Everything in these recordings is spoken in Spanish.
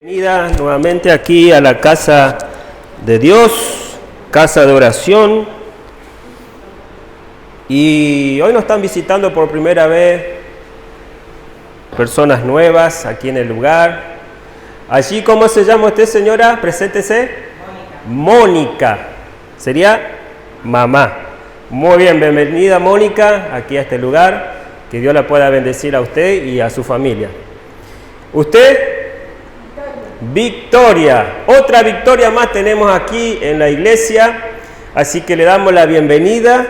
Bienvenida nuevamente aquí a la casa de Dios, casa de oración. Y hoy nos están visitando por primera vez personas nuevas aquí en el lugar. Allí, ¿cómo se llama usted, señora? Preséntese. Mónica. Sería mamá. Muy bien, bienvenida Mónica aquí a este lugar. Que Dios la pueda bendecir a usted y a su familia. ¿Usted? Victoria, otra victoria más tenemos aquí en la iglesia, así que le damos la bienvenida,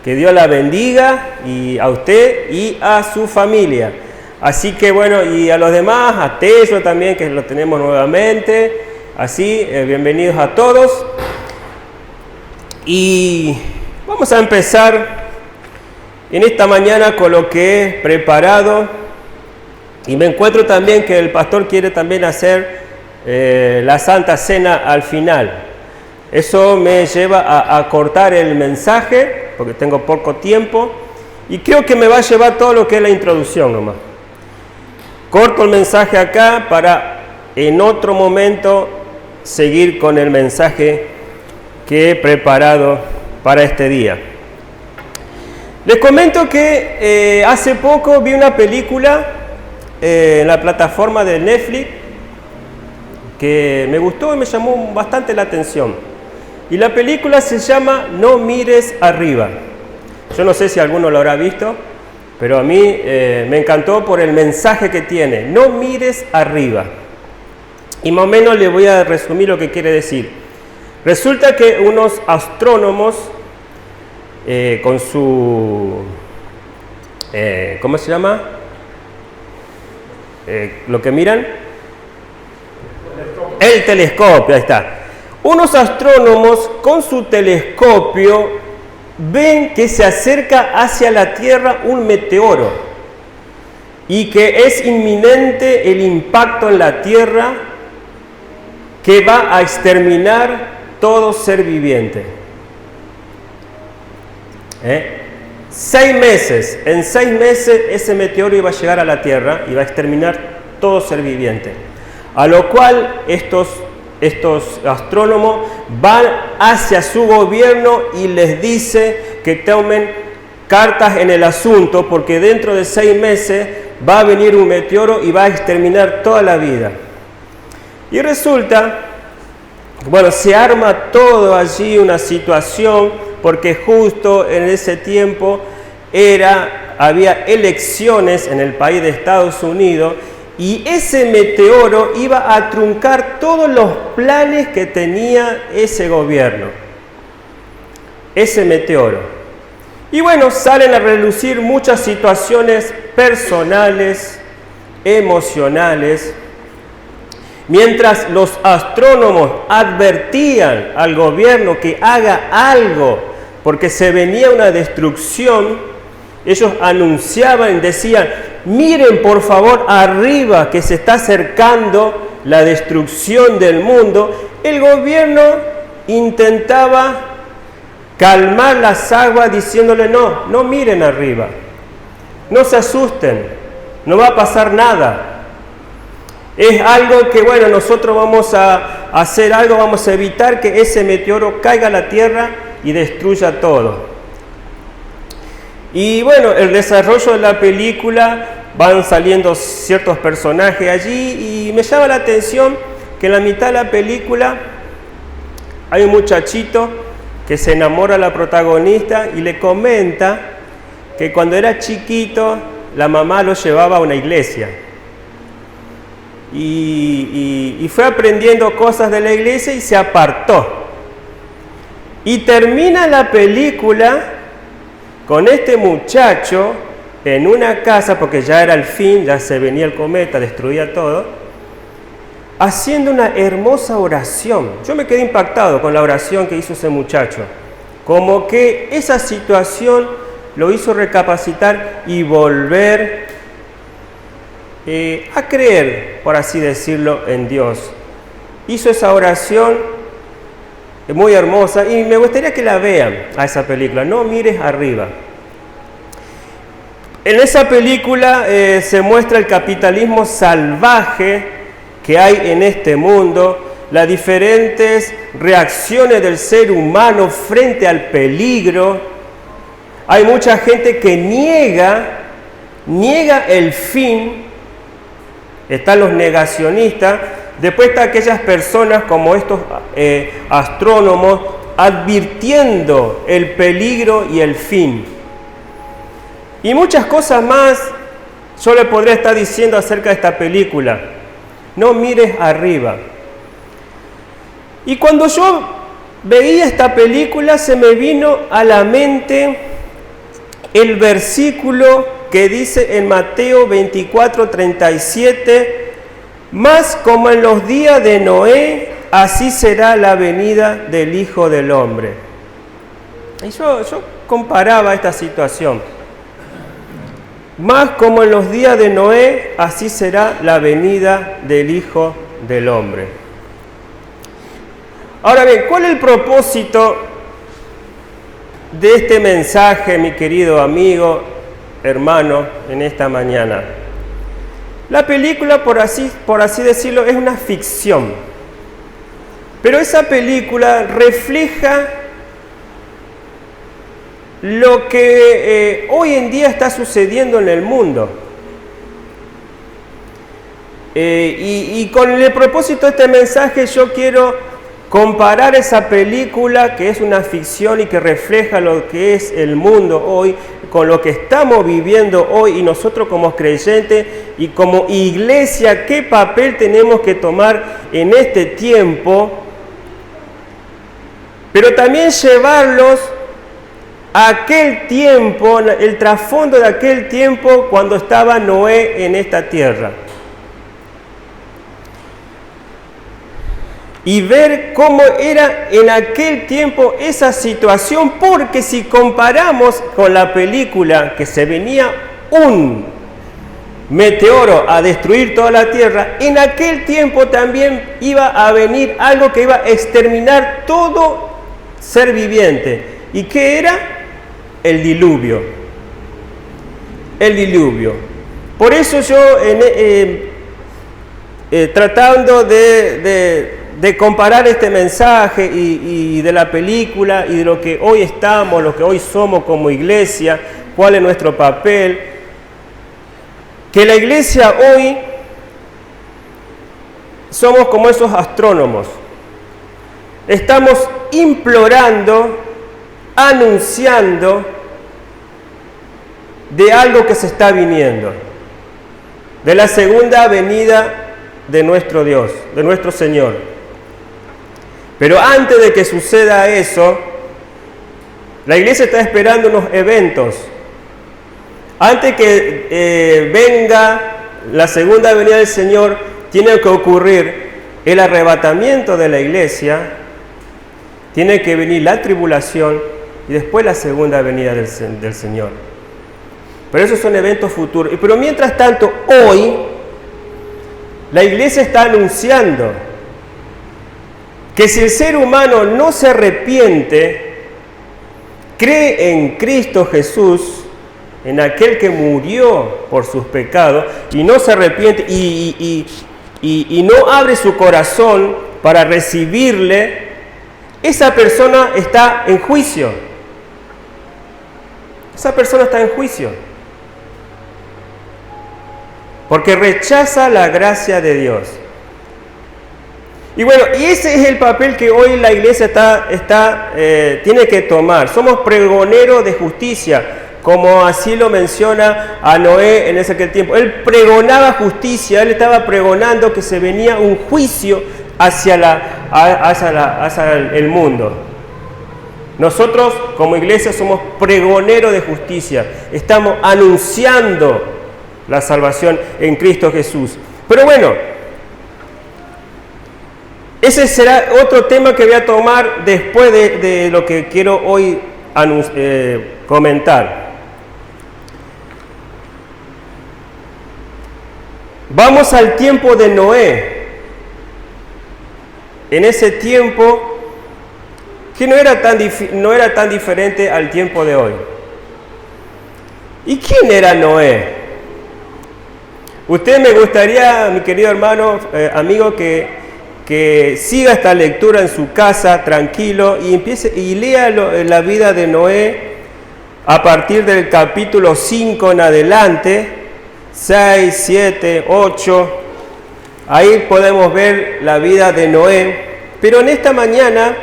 que Dios la bendiga y a usted y a su familia. Así que bueno, y a los demás, a Tello también, que lo tenemos nuevamente, así, bienvenidos a todos. Y vamos a empezar en esta mañana con lo que he preparado, y me encuentro también que el pastor quiere también hacer la Santa Cena al final. Eso me lleva a cortar el mensaje, porque tengo poco tiempo, y creo que me va a llevar todo lo que es la introducción nomás. Corto el mensaje acá para en otro momento seguir con el mensaje que he preparado para este día. Les comento que hace poco vi una película en la plataforma de Netflix que me gustó y me llamó bastante la atención. Y la película se llama No mires arriba. Yo no sé si alguno lo habrá visto, pero a mí me encantó por el mensaje que tiene. No mires arriba. Y más o menos le voy a resumir lo que quiere decir. Resulta que unos astrónomos con su... ¿cómo se llama? Lo que miran. El telescopio, ahí está. Unos astrónomos con su telescopio ven que se acerca hacia la Tierra un meteoro y que es inminente el impacto en la Tierra que va a exterminar todo ser viviente. 6 meses, en 6 meses ese meteoro iba a llegar a la Tierra y va a exterminar todo ser viviente. A lo cual estos astrónomos van hacia su gobierno y les dice que tomen cartas en el asunto, porque dentro de 6 meses va a venir un meteoro y va a exterminar toda la vida. Y resulta, bueno, se arma todo allí una situación, porque justo en ese tiempo había elecciones en el país de Estados Unidos, y ese meteoro iba a truncar todos los planes que tenía ese gobierno, ese meteoro. Y bueno, salen a relucir muchas situaciones personales, emocionales. Mientras los astrónomos advertían al gobierno que haga algo, porque se venía una destrucción, ellos anunciaban, decían: miren por favor arriba que se está acercando la destrucción del mundo. El gobierno intentaba calmar las aguas diciéndole: no miren arriba, no se asusten, no va a pasar nada. Es algo que, bueno, nosotros vamos a hacer algo, vamos a evitar que ese meteoro caiga a la Tierra y destruya todo. Y bueno, el desarrollo de la película, van saliendo ciertos personajes allí y me llama la atención que en la mitad de la película hay un muchachito que se enamora de la protagonista y le comenta que cuando era chiquito la mamá lo llevaba a una iglesia y fue aprendiendo cosas de la iglesia y se apartó. Y termina la película con este muchacho en una casa, porque ya era el fin, ya se venía el cometa, destruía todo, haciendo una hermosa oración. Yo me quedé impactado con la oración que hizo ese muchacho. Como que esa situación lo hizo recapacitar y volver a creer, por así decirlo, en Dios. Hizo esa oración muy hermosa y me gustaría que la vean a esa película. No mires arriba. En esa película se muestra el capitalismo salvaje que hay en este mundo, las diferentes reacciones del ser humano frente al peligro. Hay mucha gente que niega el fin. Están los negacionistas. Después están aquellas personas como estos astrónomos advirtiendo el peligro y el fin. Y muchas cosas más yo le podría estar diciendo acerca de esta película. No mires arriba. Y cuando yo veía esta película se me vino a la mente el versículo que dice en Mateo 24:37, más como en los días de Noé, así será la venida del Hijo del Hombre. Y yo comparaba esta situación. Más como en los días de Noé, así será la venida del Hijo del Hombre. Ahora bien, ¿cuál es el propósito de este mensaje, mi querido amigo, hermano, en esta mañana? La película, por así decirlo, es una ficción. Pero esa película refleja lo que hoy en día está sucediendo en el mundo. Y con el propósito de este mensaje yo quiero comparar esa película que es una ficción y que refleja lo que es el mundo hoy con lo que estamos viviendo hoy, y nosotros como creyentes y como iglesia, qué papel tenemos que tomar en este tiempo, pero también llevarlos a aquel tiempo, el trasfondo de aquel tiempo cuando estaba Noé en esta tierra. Y ver cómo era en aquel tiempo esa situación, porque si comparamos con la película que se venía un meteoro a destruir toda la tierra, en aquel tiempo también iba a venir algo que iba a exterminar todo ser viviente. ¿Y qué era? El diluvio. El diluvio. Por eso yo, tratando de comparar este mensaje y de la película y de lo que hoy estamos, lo que hoy somos como iglesia, cuál es nuestro papel, que la iglesia hoy somos como esos astrónomos. Estamos implorando, anunciando de algo que se está viniendo, de la segunda venida de nuestro Dios, de nuestro Señor. Pero antes de que suceda eso, la iglesia está esperando unos eventos. Antes que venga la segunda venida del Señor, tiene que ocurrir el arrebatamiento de la iglesia, tiene que venir la tribulación y después la segunda venida del Señor. Pero esos son eventos futuros. Pero mientras tanto, hoy, la iglesia está anunciando que si el ser humano no se arrepiente, cree en Cristo Jesús, en aquel que murió por sus pecados, y no se arrepiente y no abre su corazón para recibirle, esa persona está en juicio. Esa persona está en juicio. Porque rechaza la gracia de Dios. Y bueno, y ese es el papel que hoy la iglesia tiene que tomar. Somos pregoneros de justicia, como así lo menciona a Noé en aquel tiempo. Él pregonaba justicia, él estaba pregonando que se venía un juicio hacia el mundo. Nosotros como iglesia somos pregoneros de justicia, estamos anunciando la salvación en Cristo Jesús. Pero bueno, ese será otro tema que voy a tomar después de lo que quiero hoy comentar. Vamos al tiempo de Noé. En ese tiempo que no era tan diferente al tiempo de hoy. ¿Y quién era Noé? Usted me gustaría, mi querido hermano, amigo, que siga esta lectura en su casa tranquilo y empiece y lea la vida de Noé a partir del capítulo 5 en adelante, 6, 7, 8. Ahí podemos ver la vida de Noé. Pero en esta mañana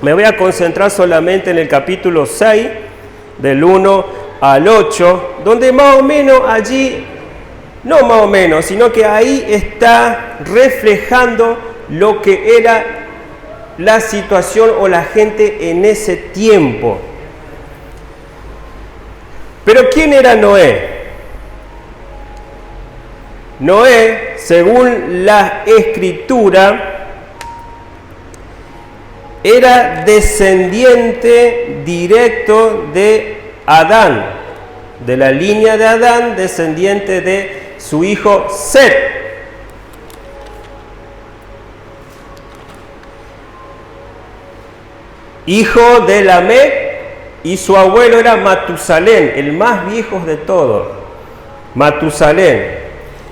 me voy a concentrar solamente en el capítulo 6, del 1 al 8, donde más o menos allí, no más o menos, sino que ahí está reflejando lo que era la situación o la gente en ese tiempo. Pero ¿quién era Noé? Noé, según la Escritura, era descendiente directo de Adán, de la línea de Adán, descendiente de su hijo Set. Hijo de Lamec, y su abuelo era Matusalén, el más viejo de todos, Matusalén.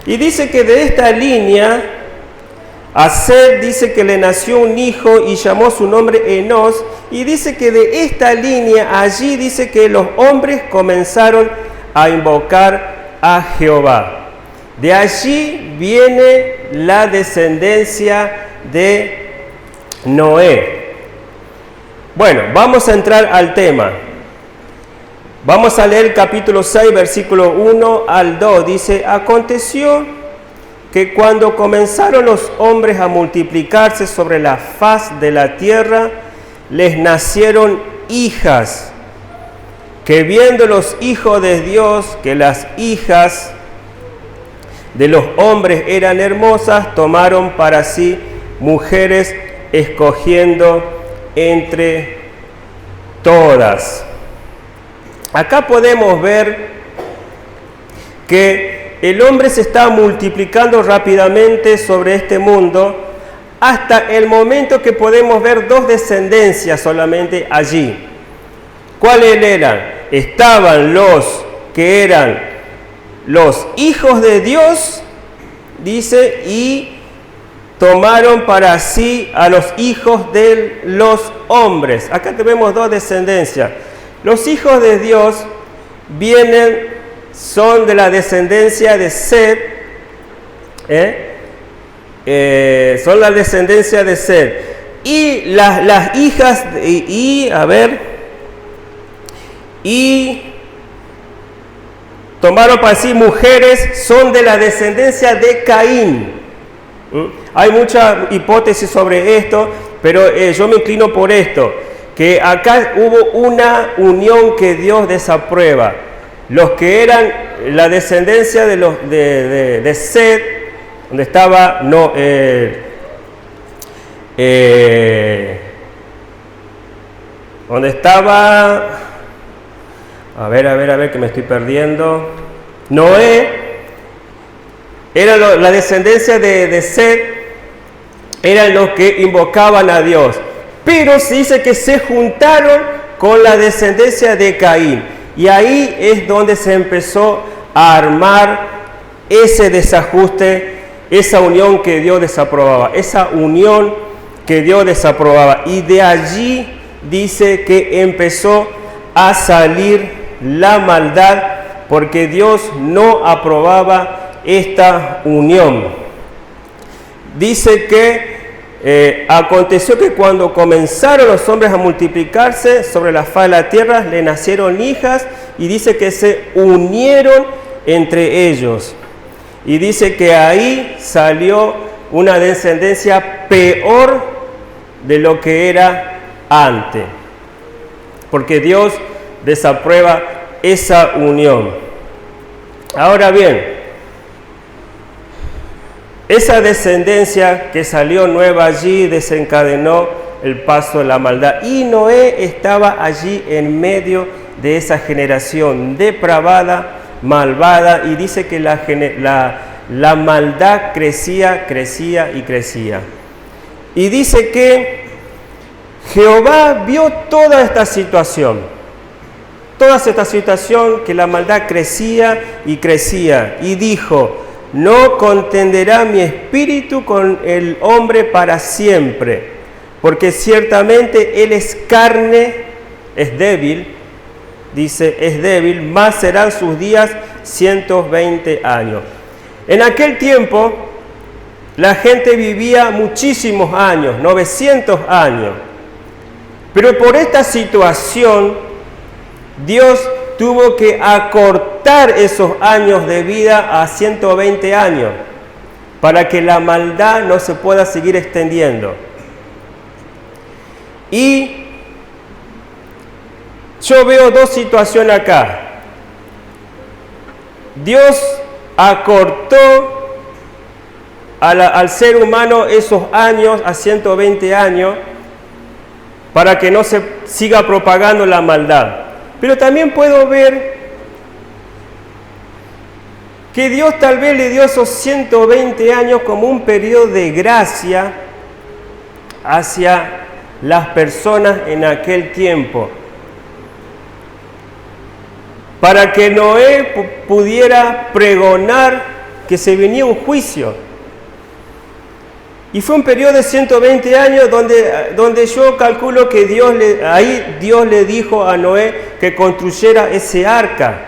Y dice que de esta línea, a Set dice que le nació un hijo y llamó su nombre Enos, y dice que de esta línea, allí dice que los hombres comenzaron a invocar a Jehová. De allí viene la descendencia de Noé. Bueno, vamos a entrar al tema. Vamos a leer capítulo 6, versículo 1 al 2. Dice, aconteció que cuando comenzaron los hombres a multiplicarse sobre la faz de la tierra, les nacieron hijas, que viendo los hijos de Dios que las hijas de los hombres eran hermosas, tomaron para sí mujeres, escogiendo entre todas. Acá podemos ver que el hombre se está multiplicando rápidamente sobre este mundo hasta el momento que podemos ver dos descendencias solamente allí. ¿Cuáles eran? Estaban los que eran los hijos de Dios, dice, y tomaron para sí a los hijos de los hombres. Acá tenemos dos descendencias. Los hijos de Dios son de la descendencia de Set, son la descendencia de Set. Y las hijas, y tomaron para sí mujeres, son de la descendencia de Caín. Hay mucha hipótesis sobre esto, pero yo me inclino por esto, que acá hubo una unión que Dios desaprueba. Los que eran la descendencia de Set, donde estaba donde estaba, a ver, que me estoy perdiendo, Noé, era la descendencia de Set, eran los que invocaban a Dios. Pero se dice que se juntaron con la descendencia de Caín. Y ahí es donde se empezó a armar ese desajuste, esa unión que Dios desaprobaba. Y de allí dice que empezó a salir la maldad, porque Dios no aprobaba esta unión. Dice que aconteció que cuando comenzaron los hombres a multiplicarse sobre la faz de la tierra, le nacieron hijas, y dice que se unieron entre ellos. Y dice que ahí salió una descendencia peor de lo que era antes, porque Dios desaprueba esa unión. Ahora bien, esa descendencia que salió nueva allí desencadenó el paso de la maldad. Y Noé estaba allí en medio de esa generación depravada, malvada, y dice que la maldad crecía y crecía. Y dice que Jehová vio toda esta situación, que la maldad crecía y crecía, y dijo, no contenderá mi espíritu con el hombre para siempre, porque ciertamente él es carne, es débil, dice, es débil, más serán sus días 120 años. En aquel tiempo, la gente vivía muchísimos años, 900 años. Pero por esta situación, Dios tuvo que acortar esos años de vida a 120 años para que la maldad no se pueda seguir extendiendo. Y yo veo dos situaciones acá. Dios acortó al ser humano esos años a 120 años para que no se siga propagando la maldad. Pero también puedo ver que Dios tal vez le dio esos 120 años como un periodo de gracia hacia las personas en aquel tiempo, para que Noé pudiera pregonar que se venía un juicio. Y fue un periodo de 120 años donde yo calculo que Dios le dijo a Noé que construyera ese arca.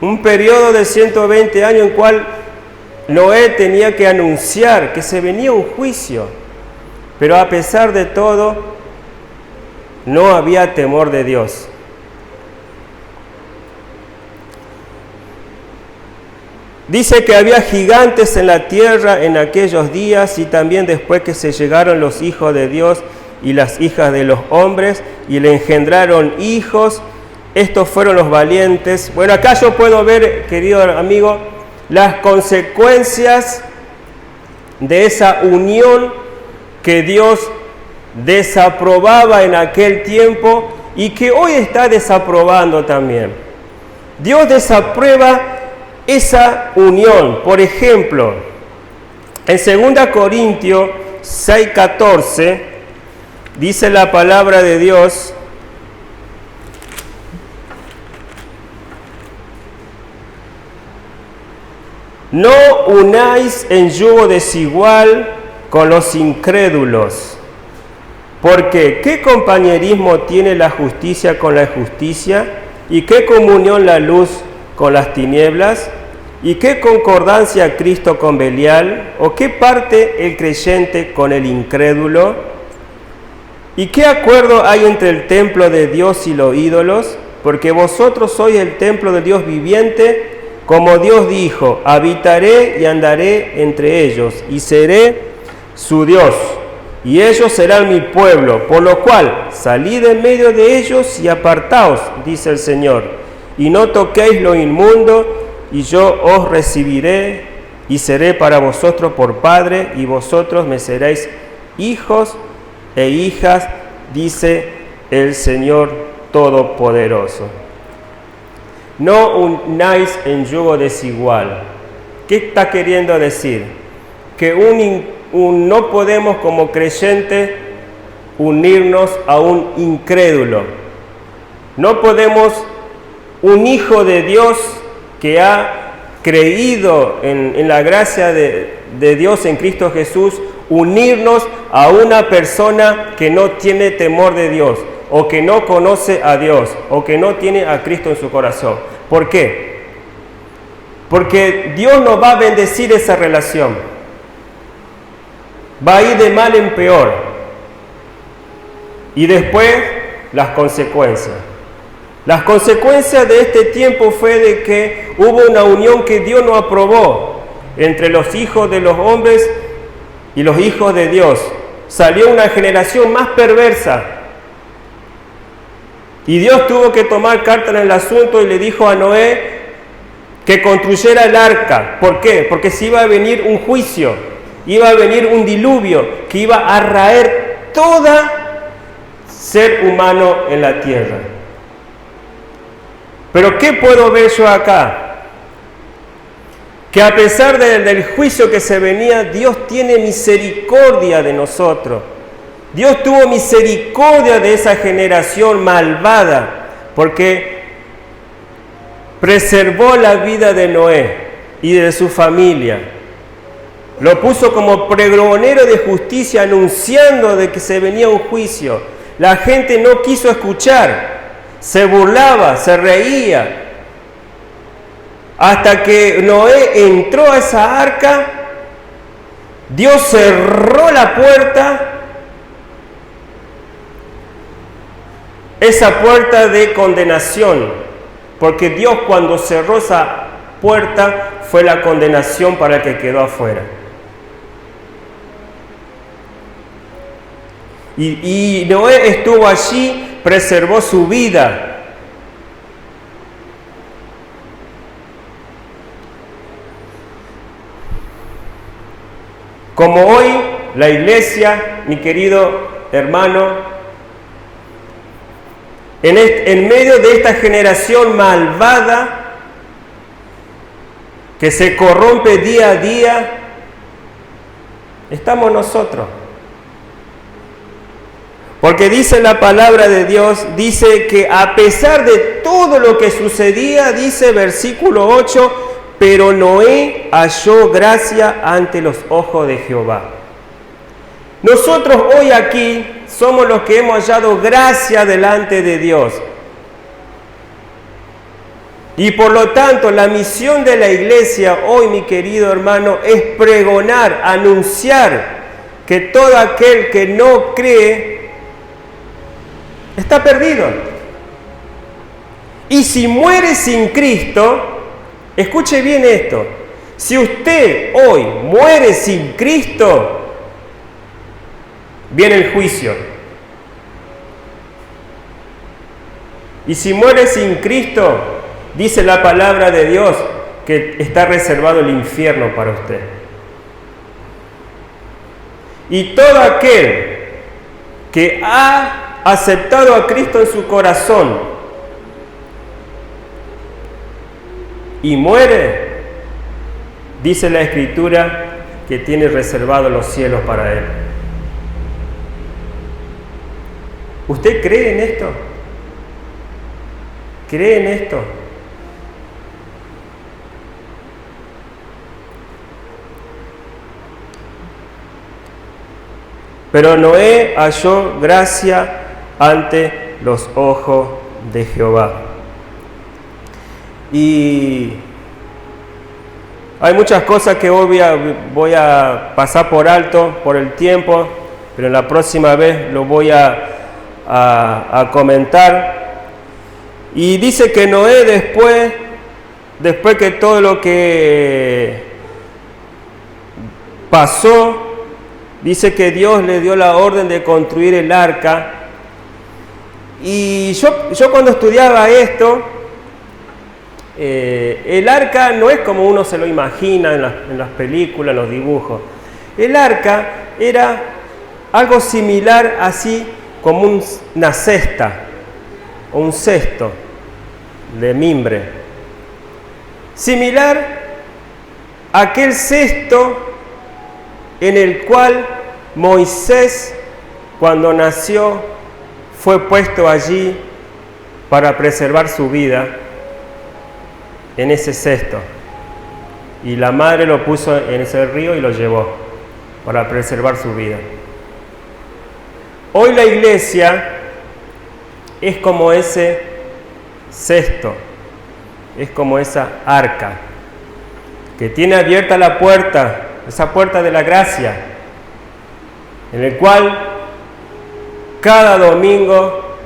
Un periodo de 120 años en cual Noé tenía que anunciar que se venía un juicio. Pero a pesar de todo, no había temor de Dios. Dice que había gigantes en la tierra en aquellos días y también después que se llegaron los hijos de Dios y las hijas de los hombres y le engendraron hijos. Estos fueron los valientes. Bueno, acá yo puedo ver, querido amigo, las consecuencias de esa unión que Dios desaprobaba en aquel tiempo y que hoy está desaprobando también. Dios desaprueba esa unión. Por ejemplo, en 2 Corintios 6:14 dice la palabra de Dios: no unáis en yugo desigual con los incrédulos, porque ¿qué compañerismo tiene la justicia con la injusticia? ¿Y qué comunión la luz con las tinieblas? ¿Y qué concordancia Cristo con Belial? ¿O qué parte el creyente con el incrédulo? ¿Y qué acuerdo hay entre el templo de Dios y los ídolos? Porque vosotros sois el templo de Dios viviente, como Dios dijo: habitaré y andaré entre ellos, y seré su Dios, y ellos serán mi pueblo. Por lo cual, salid en medio de ellos y apartaos, dice el Señor, y no toquéis lo inmundo, y yo os recibiré y seré para vosotros por Padre, y vosotros me seréis hijos e hijas, dice el Señor Todopoderoso. No unáis en yugo desigual. ¿Qué está queriendo decir? Que no podemos como creyentes unirnos a un incrédulo. No podemos un hijo de Dios que ha creído en la gracia de Dios en Cristo Jesús, unirnos a una persona que no tiene temor de Dios, o que no conoce a Dios, o que no tiene a Cristo en su corazón. ¿Por qué? Porque Dios nos va a bendecir esa relación. Va a ir de mal en peor. Y después, las consecuencias. Las consecuencias de este tiempo fue de que hubo una unión que Dios no aprobó entre los hijos de los hombres y los hijos de Dios. Salió una generación más perversa. Y Dios tuvo que tomar carta en el asunto y le dijo a Noé que construyera el arca. ¿Por qué? Porque se iba a venir un juicio, iba a venir un diluvio que iba a raer toda ser humano en la tierra. Pero ¿qué puedo ver yo acá? Que a pesar del juicio que se venía, Dios tiene misericordia de nosotros. Dios tuvo misericordia de esa generación malvada, porque preservó la vida de Noé y de su familia. Lo puso como pregonero de justicia, anunciando de que se venía un juicio. La gente no quiso escuchar, se burlaba, se reía. Hasta que Noé entró a esa arca, Dios cerró la puerta, esa puerta de condenación, porque Dios cuando cerró esa puerta fue la condenación para el que quedó afuera. Y Noé estuvo allí, preservó su vida. Como hoy la iglesia, mi querido hermano, en medio de esta generación malvada que se corrompe día a día, estamos nosotros. Porque dice la palabra de Dios, dice que a pesar de todo lo que sucedía, dice versículo 8, pero Noé halló gracia ante los ojos de Jehová. Nosotros hoy aquí somos los que hemos hallado gracia delante de Dios. Y por lo tanto, la misión de la iglesia hoy, mi querido hermano, es pregonar, anunciar que todo aquel que no cree está perdido. Y si muere sin Cristo, escuche bien esto, si usted hoy muere sin Cristo, viene el juicio. Y si muere sin Cristo, dice la palabra de Dios que está reservado el infierno para usted. Y todo aquel que ha aceptado a Cristo en su corazón y muere, dice la Escritura que tiene reservados los cielos para él. ¿Usted cree en esto? ¿Cree en esto? Pero Noé halló gracia ante los ojos de Jehová. Y hay muchas cosas que hoy voy a pasar por alto por el tiempo, pero en la próxima vez lo voy a comentar. Y dice que Noé después que todo lo que pasó, dice que Dios le dio la orden de construir el arca. Y yo cuando estudiaba esto, el arca no es como uno se lo imagina en las películas, en los dibujos. El arca era algo similar así como una cesta o un cesto de mimbre. Similar a aquel cesto en el cual Moisés, cuando nació, fue puesto allí para preservar su vida en ese cesto. Y la madre lo puso en ese río y lo llevó para preservar su vida. Hoy la iglesia es como ese cesto, es como esa arca que tiene abierta la puerta, esa puerta de la gracia, en el cual cada domingo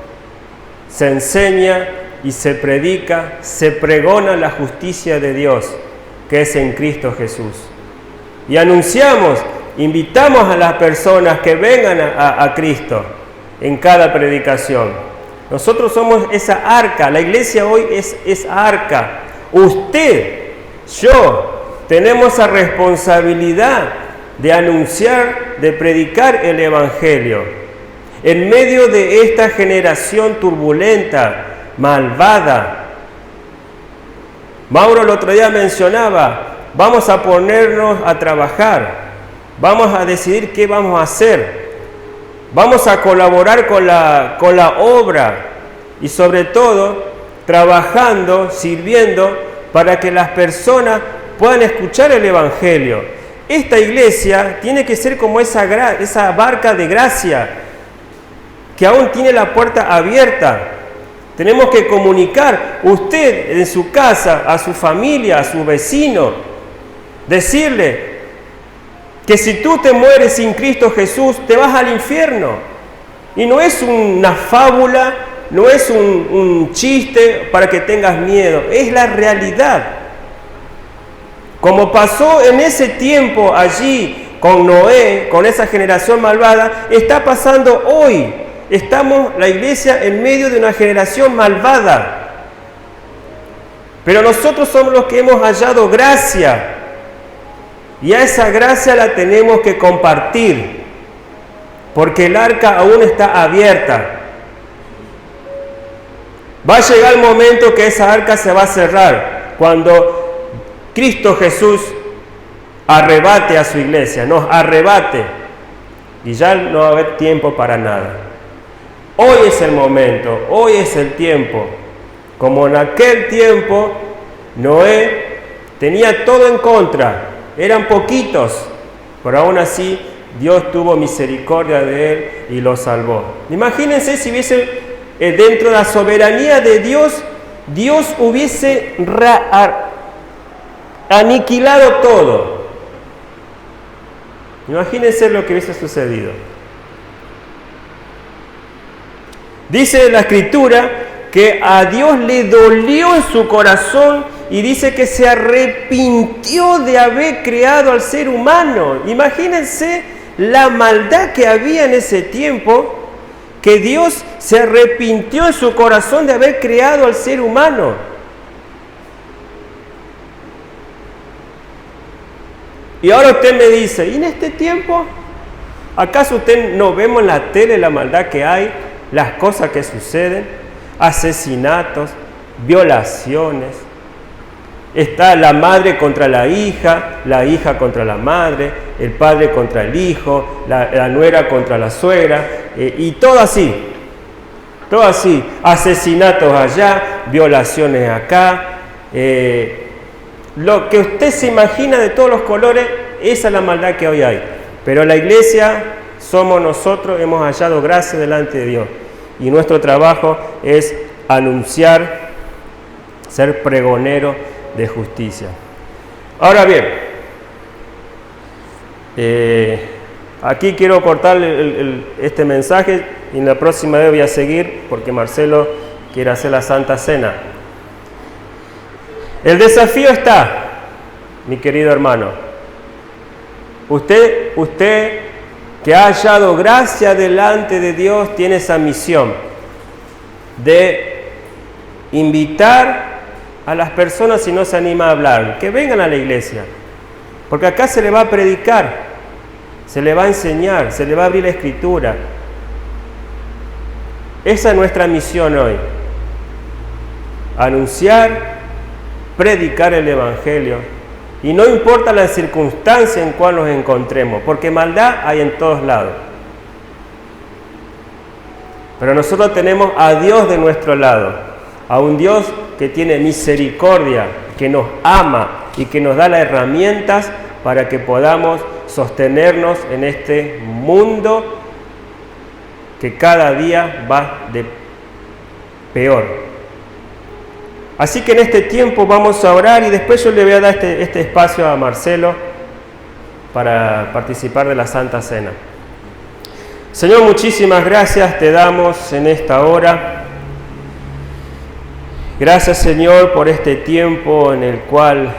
se enseña y se predica, se pregona la justicia de Dios, que es en Cristo Jesús. Y anunciamos, invitamos a las personas que vengan a Cristo en cada predicación. Nosotros somos esa arca, la iglesia hoy es arca. Usted, yo, tenemos esa responsabilidad de anunciar, de predicar el Evangelio. En medio de esta generación turbulenta, malvada. Mauro el otro día mencionaba, vamos a ponernos a trabajar, vamos a decidir qué vamos a hacer, vamos a colaborar con la obra y sobre todo trabajando, sirviendo, para que las personas puedan escuchar el Evangelio. Esta iglesia tiene que ser como esa barca de gracia, que aún tiene la puerta abierta. Tenemos que comunicar, usted en su casa, a su familia, a su vecino, decirle que si tú te mueres sin Cristo Jesús, te vas al infierno. Y no es una fábula, no es un chiste para que tengas miedo, es la realidad. Como pasó en ese tiempo allí con Noé, con esa generación malvada, está pasando hoy. Estamos, la iglesia, en medio de una generación malvada. Pero nosotros somos los que hemos hallado gracia. Y a esa gracia la tenemos que compartir. Porque el arca aún está abierta. Va a llegar el momento que esa arca se va a cerrar. Cuando Cristo Jesús arrebate a su iglesia, nos arrebate. Y ya no va a haber tiempo para nada. Hoy es el momento, hoy es el tiempo. Como en aquel tiempo, Noé tenía todo en contra. Eran poquitos, pero aún así Dios tuvo misericordia de él y lo salvó. Imagínense si hubiese, dentro de la soberanía de Dios, Dios hubiese aniquilado todo. Imagínense lo que hubiese sucedido. Dice la Escritura que a Dios le dolió en su corazón y dice que se arrepintió de haber creado al ser humano. Imagínense la maldad que había en ese tiempo, que Dios se arrepintió en su corazón de haber creado al ser humano. Y ahora usted me dice, ¿y en este tiempo? ¿Acaso usted no vemos en la tele la maldad que hay? Las cosas que suceden, asesinatos, violaciones. Está la madre contra la hija contra la madre, el padre contra el hijo, la nuera contra la suegra, y todo así, asesinatos allá, violaciones acá, lo que usted se imagina de todos los colores, esa es la maldad que hoy hay. Pero la iglesia somos nosotros, hemos hallado gracia delante de Dios, y nuestro trabajo es anunciar, ser pregonero de justicia. Ahora bien, aquí quiero cortar este mensaje y en la próxima vez voy a seguir porque Marcelo quiere hacer la Santa Cena. El desafío está, mi querido hermano. Usted que ha hallado gracia delante de Dios tiene esa misión de invitar a las personas, si no se anima a hablar, que vengan a la iglesia, porque acá se le va a predicar, se le va a enseñar, se le va a abrir la Escritura. Esa es nuestra misión hoy, anunciar, predicar el Evangelio, y no importa la circunstancia en cual nos encontremos, porque maldad hay en todos lados, pero nosotros tenemos a Dios de nuestro lado, a un Dios que tiene misericordia, que nos ama y que nos da las herramientas para que podamos sostenernos en este mundo que cada día va de peor. Así que en este tiempo vamos a orar y después yo le voy a dar este espacio a Marcelo para participar de la Santa Cena. Señor, muchísimas gracias te damos en esta hora. Gracias, Señor, por este tiempo en el cual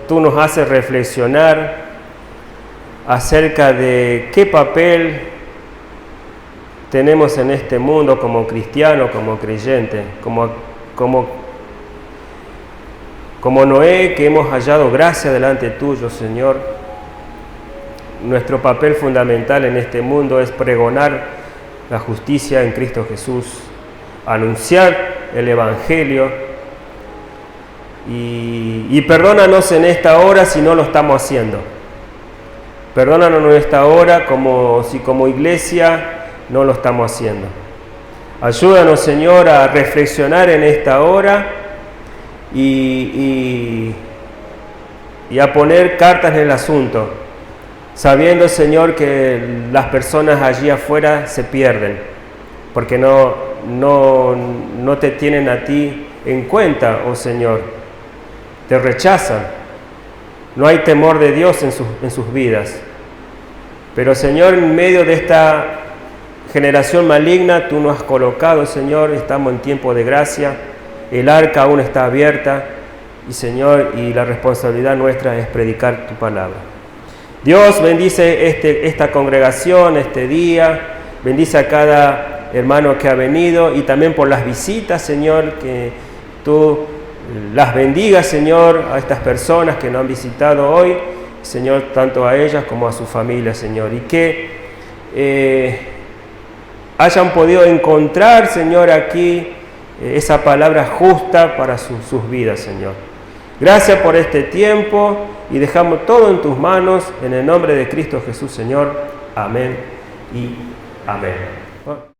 tú nos haces reflexionar acerca de qué papel tenemos en este mundo como cristianos, como creyentes, como Noé, que hemos hallado gracia delante tuyo, Señor. Nuestro papel fundamental en este mundo es pregonar la justicia en Cristo Jesús, anunciar el Evangelio, y perdónanos en esta hora si no lo estamos haciendo. Perdónanos en esta hora si como iglesia no lo estamos haciendo. Ayúdanos, Señor, a reflexionar en esta hora y a poner cartas en el asunto, sabiendo, Señor, que las personas allí afuera se pierden, porque no te tienen a ti en cuenta, oh Señor, te rechazan, no hay temor de Dios en sus vidas. Pero, Señor, en medio de esta generación maligna, tú nos has colocado, Señor, estamos en tiempo de gracia, el arca aún está abierta, y Señor, y la responsabilidad nuestra es predicar tu palabra. Dios bendice esta congregación, este día, bendice a cada hermano que ha venido, y también por las visitas, Señor, que tú las bendigas, Señor, a estas personas que nos han visitado hoy, Señor, tanto a ellas como a su familia, Señor, y que hayan podido encontrar, Señor, aquí esa palabra justa para sus vidas, Señor. Gracias por este tiempo y dejamos todo en tus manos, en el nombre de Cristo Jesús, Señor. Amén y amén.